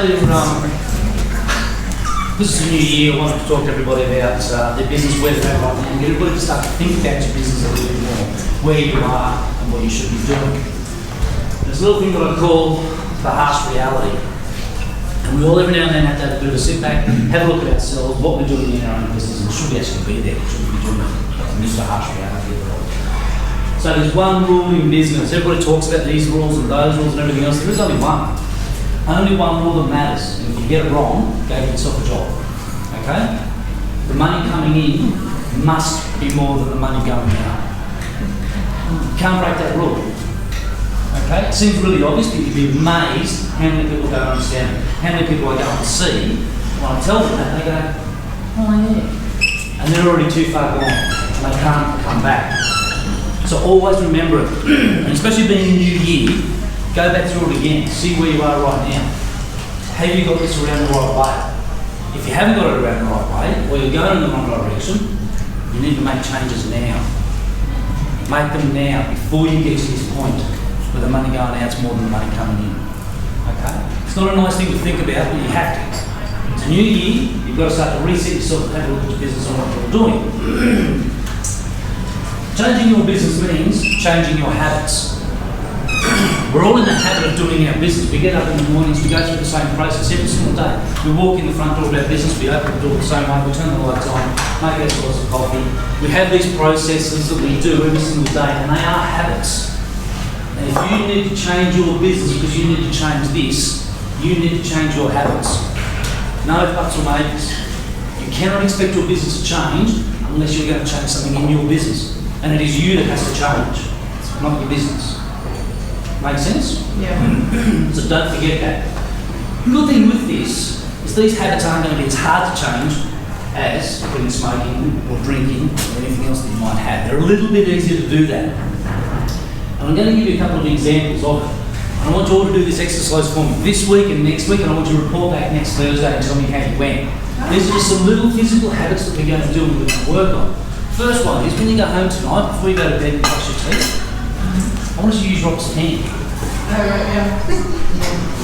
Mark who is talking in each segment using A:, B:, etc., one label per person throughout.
A: today this is a new year. I wanted to talk to everybody about their business, where they're at right now, and get everybody to start to think about your business a little bit more, where you are and what you should be doing. There's a little thing that I call the harsh reality. And we all every now and then have to have a bit of a sit back, have a look at ourselves, what we're doing in our own business, and should we actually be there, should we be doing it? And this is the harsh reality of it all. So there's one rule in business. Everybody talks about these rules and those rules and everything else. There is only one. Only one rule that matters. And if you get it wrong, go get yourself a job. Okay? The money coming in must be more than the money going out. You can't break that rule. Okay? It seems really obvious, but you'd be amazed how many people don't understand it. How many people I go and see, when I tell them that, they go, oh yeah. And they're already too far gone. And they can't come back. So always remember it. And especially being a new year, go back through it again, see where you are right now. Have you got this around the right way? If you haven't got it around the right way, or you're going in the wrong direction, you need to make changes now. Make them now, before you get to this point where the money going out's more than the money coming in. Okay? It's not a nice thing to think about, but you have to. It's a new year, you've got to start to reset yourself and have a look at your business and what you're doing. Changing your business means changing your habits. We're all in the habit of doing our business. We get up in the mornings, we go through the same process every single day. We walk in the front door of our business, we open the door the same way, we turn the lights on, make ourselves a coffee. We have these processes that we do every single day, and they are habits. And if you need to change your business because you need to change this, you need to change your habits. No buts or maybes. You cannot expect your business to change unless you're going to change something in your business. And it is you that has to change, not your business. Make sense?
B: Yeah.
A: So don't forget that. The good thing with this is these habits aren't going to be as hard to change as quitting smoking or drinking or anything else that you might have. They're a little bit easier to do that. And I'm going to give you a couple of examples of it. And I want you all to do this exercise for me this week and next week, and I want you to report back next Thursday and tell me how you went. These are just some little physical habits that we're going to do and we're going to work on. First one is when you go home tonight, before you go to bed and brush your teeth, I want you to use your opposite hand.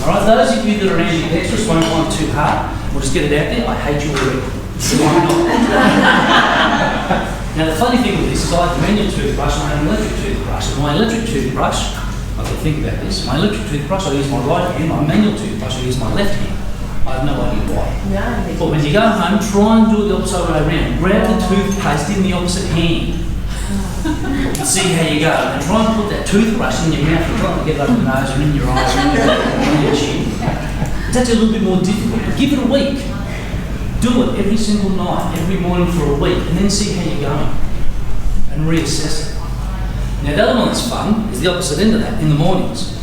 A: Alright, those of you that are ambidextrous won't find it too hard. We'll just get it out there. I hate you already. Now the funny thing with this is I have a manual toothbrush and I have an electric toothbrush. And my electric toothbrush, I've got to think about this, my electric toothbrush I use my right hand, my manual toothbrush I use my left hand. I have no idea why. No. But when you go home, try and do it the opposite way around. Grab the toothpaste in the opposite hand. And see how you go. And try and put that toothbrush in your mouth and try to get it up your nose and in your eyes and in your chin. It's actually a little bit more difficult, but give it a week. Do it every single night, every morning for a week, and then see how you're going. And reassess it. Now the other one that's fun is the opposite end of that, in the mornings.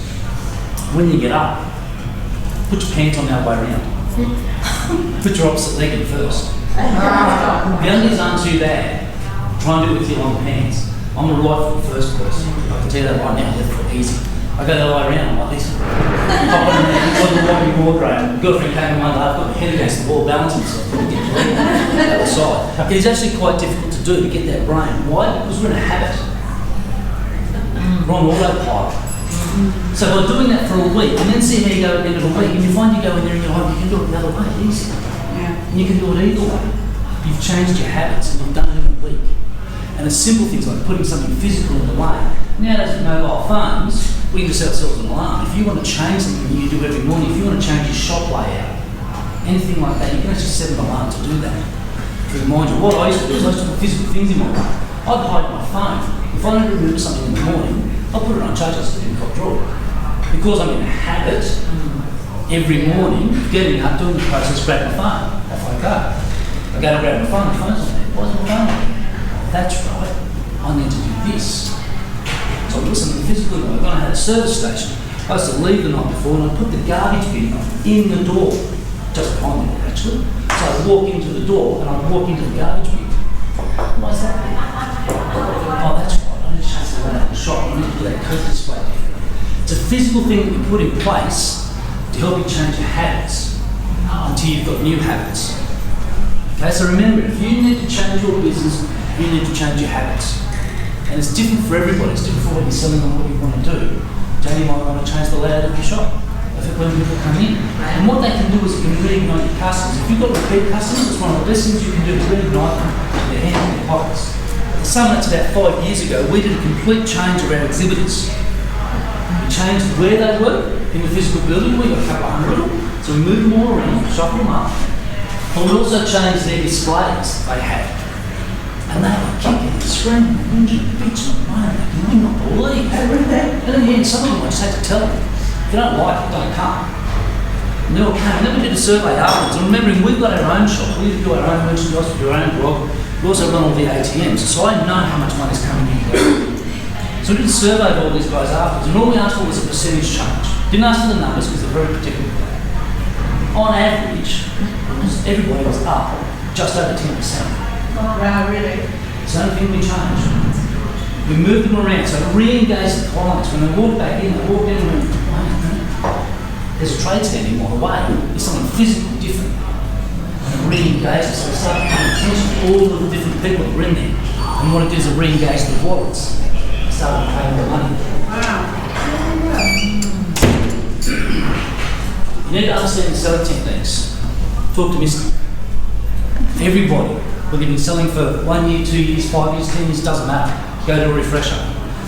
A: When you get up, put your pants on the other way around. Put your opposite leg in first. The undies aren't too bad. Try and do it with your long pants. I'm a right foot first person. I can tell you that right now, left foot easy. I go the other way around, I'm like this. Pop on the walking wardrobe. Girlfriend came in one day, I've got my head against the wall, balancing myself, get the other side. It is actually quite difficult to do, to get that brain. Why? Because we're in a habit. We're on autopilot. So by doing that for a week, and then see how you go at the end of a week, and you find you go in there and you're like, you can do it the other way, easy. Yeah. And you can do it either way. You've changed your habits and you've done it in a week. And it's simple things like putting something physical in the way. Nowadays with mobile phones, we can just set ourselves an alarm. If you want to change something you do every morning, if you want to change your shop layout, anything like that, you can actually set an alarm to do that. To remind you. What I used to do is I used to put physical things in my room. I'd hide my phone. If I don't remember something in the morning, I'll put it on charge, I'll stick it in the top drawer. Because I'm in a habit, every morning, getting up, doing the process, grab my phone, off I go. I go to grab my phone, the phone's on there. Why's my phone on there? That's right, I need to do this. So I do something physical. When I had a service station, I used to leave the night before and I'd put the garbage bin in the door, just behind the door actually. So I'd walk into the door and I'd walk into the garbage bin. Why's that? Oh, that's right, I need to change the layout of the shop, I need to do that coat display. It's a physical thing that you put in place to help you change your habits until you've got new habits. Okay, so remember, if you need to change your business, you need to change your habits. And it's different for everybody. It's different for what you're selling and what you want to do. Janie might want to change the layout of your shop. when people come in. And what they can do is they can reignite your customers. If you've got repeat customers, it's one of the best things you can do to reignite them in their hands and their pockets. Some of that's about 5 years ago, we did a complete change of our exhibitors. We changed where they were in the physical building. We got a couple of hundred of them, so we moved them all around, shuffled them up. And we also changed their displays they had. And they were kicking and screaming, whinging, bitching, moaning, they could not believe it. And in the end, some of them I just had to tell them, if you don't like it, don't come. And they all came. And then we did a survey afterwards. And remembering, we've got our own shop. We do our own merchandise, we do our own blog. We also run all the ATMs. So I know how much money's coming in. So we did a survey of all these guys afterwards. And all we asked for was a percentage change. Didn't ask for the numbers because they're very particular with that. On average, everybody was up just over 10%.
B: Wow, really?
A: It's the only thing we changed. We moved them around, so to re-engage the clients. When they walked back in, they walked in and went, wait, there's a trade standing on the way. There's something physically different. And it re-engages, so they start paying attention to all of the different people that are in there. And what it does is it re-engage their wallets. They start paying more money.
B: Wow.
A: You need to understand the selling techniques. Talk to Misty. Everybody, whether you've been selling for 1 year, 2 years, 5 years, 10 years, doesn't matter. Go to a refresher.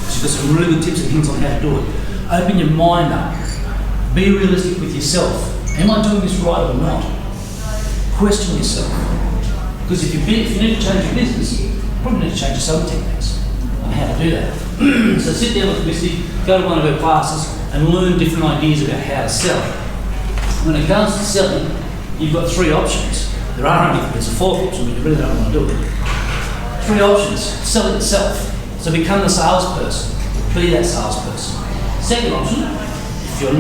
A: She's got some really good tips and hints on how to do it. Open your mind up. Be realistic with yourself. Am I doing this right or not? Question yourself. Because if you need to change your business, you probably need to change your selling techniques on how to do that. So sit down with Misty, go to one of her classes and learn different ideas about how to sell. When it comes to selling, you've got 3 options. There are only, there's a 4th option, but you really don't want to do it. 3 options. Sell it yourself. So become the salesperson. Be that salesperson. Second option, if you're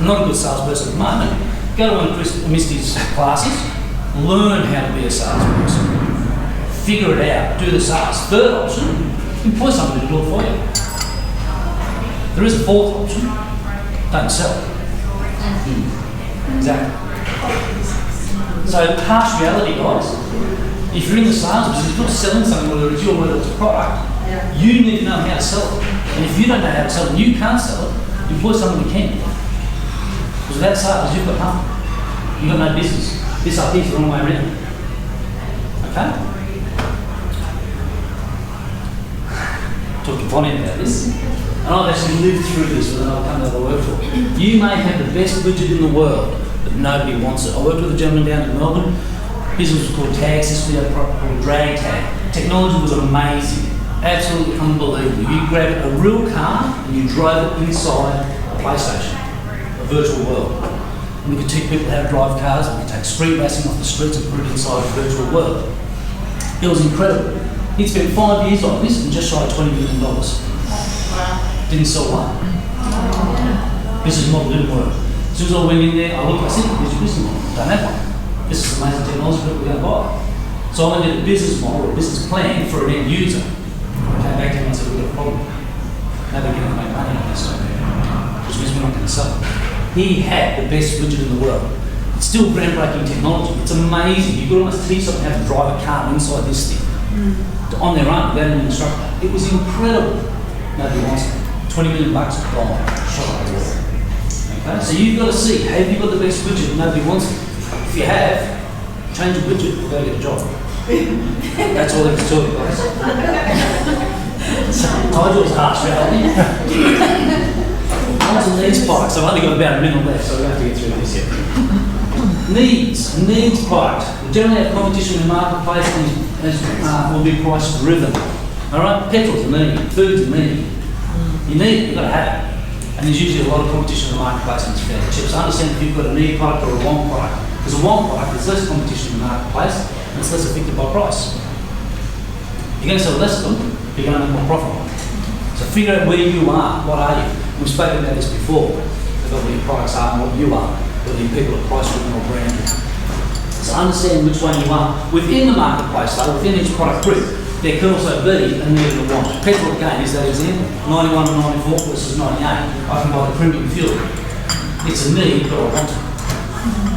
A: not a good salesperson at the moment, go to one of Misty's classes, learn how to be a salesperson. Figure it out, do the sales. Third option, employ somebody to do it for you. There is a 4th option, don't sell. Exactly. So harsh reality, guys. If you're in the sales business, you're not selling something, whether it's your whether it's a product, you need to know how to sell it. And if you don't know how to sell it, and you can't sell it, employ someone who can. Because without sales, you've got nothing. You've got no business. This up here is the wrong way around. Okay? Talking funny about this. And I've actually lived through this with another company that I work for. You may have the best widget in the world, but nobody wants it. I worked with a gentleman down in Melbourne. Business was called Tag System, we had a product called Drag Tag. Technology was amazing, absolutely unbelievable. You grabbed a real car and you drove it inside a PlayStation, a virtual world. And we could teach people how to drive cars, we could take street racing off the streets and put it inside a virtual world. It was incredible. He'd spent 5 years on this and just shy of $20 million. Didn't sell one. Business model didn't work. As soon as I went in there, I looked, I said, here's your business model. Don't have one. This is amazing technology that we're going to buy. So I went to a business model, or a business plan for an end user. I came back to him and said, we've got a problem. Nobody can make money on this, which means we're not going to sell it. He had the best widget in the world. It's still groundbreaking technology. It's amazing. You could almost teach someone how to drive a car inside this thing. On their own, without an instructor. It was incredible. Nobody wants it. $20 million gone. Shot out the water. Okay? So you've got to see, have you got the best widget and nobody wants it? If you have, change your widget or go get a job. That's all there is to it, guys. I do it was harsh reality. What's a needs product? So I've only got about a minute left, so we have to get through this yet. Needs product. We generally have competition in the marketplace and will be price driven. Alright, petrol's a need, food's a need. You need it, you've got to have it. And there's usually a lot of competition in the marketplace and it's fairly cheap. So understand if you've got a need product or a want product. Because a want product, there's less competition in the marketplace and it's less affected by price. You're going to sell less of them, you're going to make more profit on them. So figure out where you are, what are you? We've spoken about this before, about what your products are and what you are, whether your people are price driven or branded. So understand which one you are. Within the marketplace though, within each product group, there can also be a need and a want. Petrol again is that example. 91 and 94 versus 98. I can buy the premium fuel. It's a need, but I want it.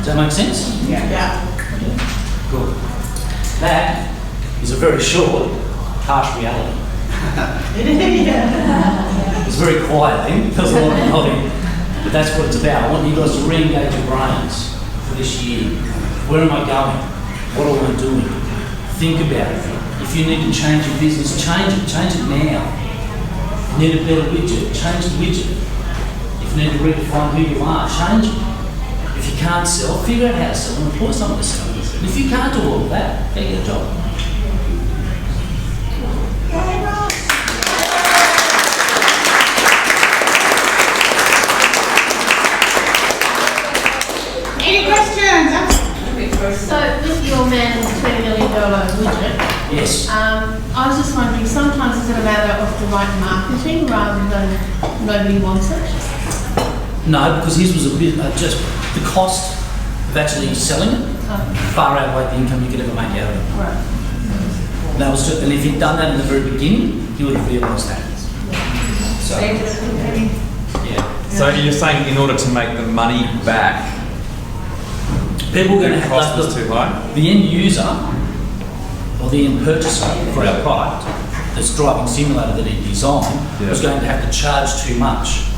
A: Does that make sense?
B: Yeah.
A: Good. That is a very short, harsh reality. It's very quiet then, because a lot of nodding. But that's what it's about. I want you guys to re-engage your brains for this year. Where am I going? What am I doing? Think about it. If you need to change your business, change it. Change it now. If you need a better widget, change the widget. If you need to redefine who you are, change it. If you can't sell, figure out how to sell and employ someone to sell. And if you can't do all of that, go get a job.
B: Any questions?
C: So with your man's $20 million widget,
A: Yes.
C: I was just wondering, sometimes is it a matter of the right marketing rather than nobody wants it?
A: No, because his was a bit, just the cost of actually selling it far outweighed the income you could ever make out of it.
C: Right.
A: That was just, and if he'd done that in the very beginning, he would have realised that. So, yeah.
D: So you're saying in order to make the money back,
A: People are going to
D: the
A: have
D: cost was too high?
A: the end user or the end purchaser for our product, this driving simulator that he designed, was going to have to charge too much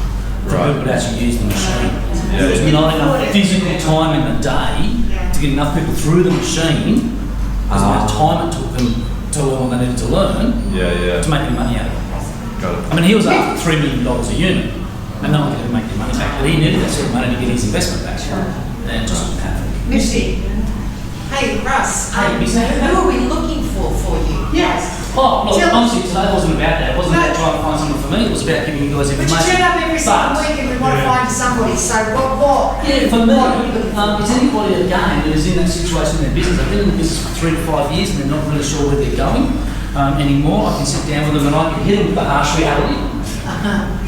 A: for people to actually use the machine. There was not enough physical time in the day to get enough people through the machine because of the amount of time it took them to learn what they needed to learn to make any money out of it.
D: Got it.
A: I mean, he was after $3 million a unit, and no one could ever make their money back. But he needed that sort of money to get his investment back, and it just didn't happen.
B: Missy.
E: Hey, Russ.
A: Hey, Missy.
E: Who are we looking for you?
B: Yes.
A: Oh, look,
B: Tell us.
A: honestly, today wasn't about that. It wasn't about trying to find someone for me. It was about giving you guys
E: But you
A: information.
E: turn up every single week and we want to find somebody, so what?
A: Yeah, for me, it's anybody again that is in that situation in their business. I've been in the business for 3 to 5 years and they're not really sure where they're going anymore. I can sit down with them and I can hit them with the harsh reality,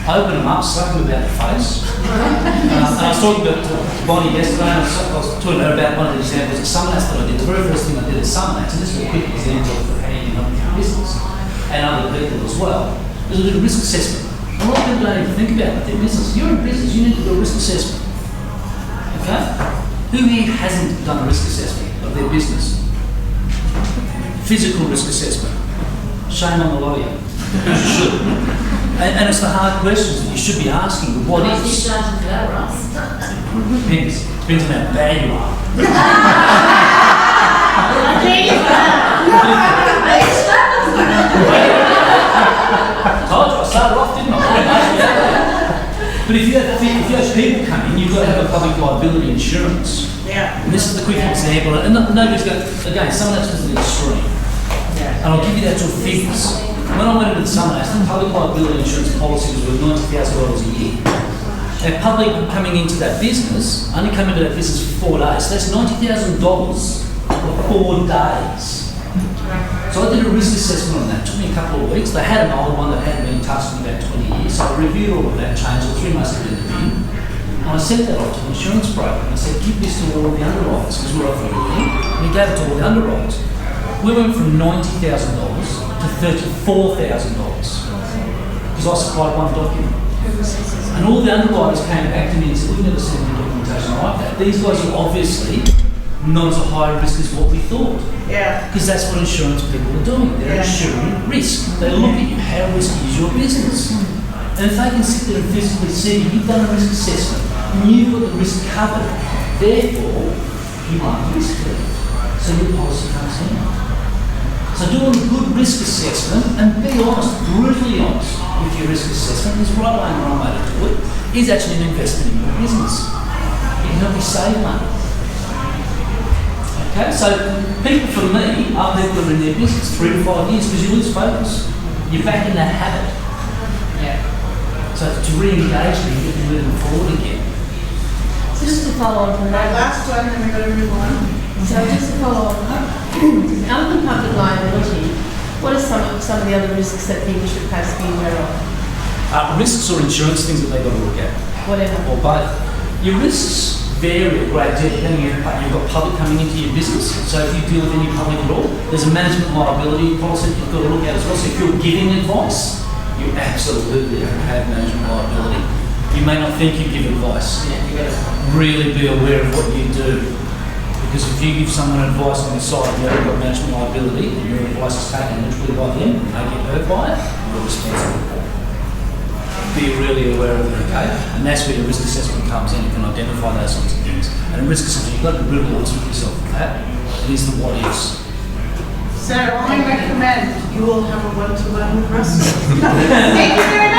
A: open them up, slap them about the face. And I was talking to Bonnie yesterday and I was talking to her about one of the examples at Summernats that I did. The very first thing I did at Summernats, and this is a quick example of how you can help your business and other people as well, is I did a risk assessment. A lot of people don't even think about their business. You're in business, you need to do a risk assessment. Okay? Who here hasn't done a risk assessment of their business? Physical risk assessment. Shame on the lot of you. You should. And it's the hard questions that you should be asking. What
E: Why is
A: is?
E: you starting to go, Russ?
A: Depends. Depends on how bad you are. Told you, I started off, didn't I? But if you have people come in, you've got to have a public liability insurance.
B: Yeah.
A: And this is the quick example. And nobody's going, again, some of that's to the extreme. And I'll give you the actual figures. When I went into the Summernats, the public liability insurance policy was worth $90,000 a year. Now, public coming into that business only come into that business for 4 days. So that's $90,000 for 4 days. So I did a risk assessment on that. It took me a couple of weeks. They had an old one that hadn't been touched in about 20 years. So I reviewed all of that, changed it, 3 months in the bin. And I sent that off to the insurance broker. And I said, give this to all the underwriters because we're offering a link. And he gave it to all the underwriters. We went from $90,000 to $34,000 because I supplied one document. And all the underwriters came back to me and said, we've never seen any documentation like that. These guys are obviously not as a high risk as what we thought.
B: Yeah.
A: Because that's what insurance people are doing. They're insuring risk. They look at you, how risky is your business? And if they can sit there and physically see you've done a risk assessment and you've got the risk covered, therefore you aren't risk free. So your policy comes in. So doing a good risk assessment and be honest, brutally honest with your risk assessment is right way and wrong way to do it, is actually an investment in your business. It can help you save money. Okay, so people for me are people that are in their business 3 to 5 years because you lose focus. You're back in that habit. So to re-engage them, you get to move them forward again.
C: So just to follow on from
B: Right,
C: that,
B: last one, and we're going to move on.
C: so just to follow on, other than public liability, what are some of the other risks that people should perhaps be aware of?
A: Risks or insurance things that they've got to look at,
C: Whatever.
A: or both. Your risks vary a great deal depending on you've got public coming into your business. So if you deal with any public at all, there's a management liability policy you've got to look at as well. So if you're giving advice, you absolutely have management liability. You may not think you give advice. You've got to really be aware of what you do. Because if you give someone advice on the side, you've got management liability, and your advice is taken literally by them, and they get hurt by it, you're responsible for it. be really aware of it, okay? And that's where your risk assessment comes in. You can identify those sorts of things. And in risk assessment, you've got to be really honest with yourself with that. It is the what ifs.
B: So I recommend you all have a one-to-one with Russell.
E: Thank you very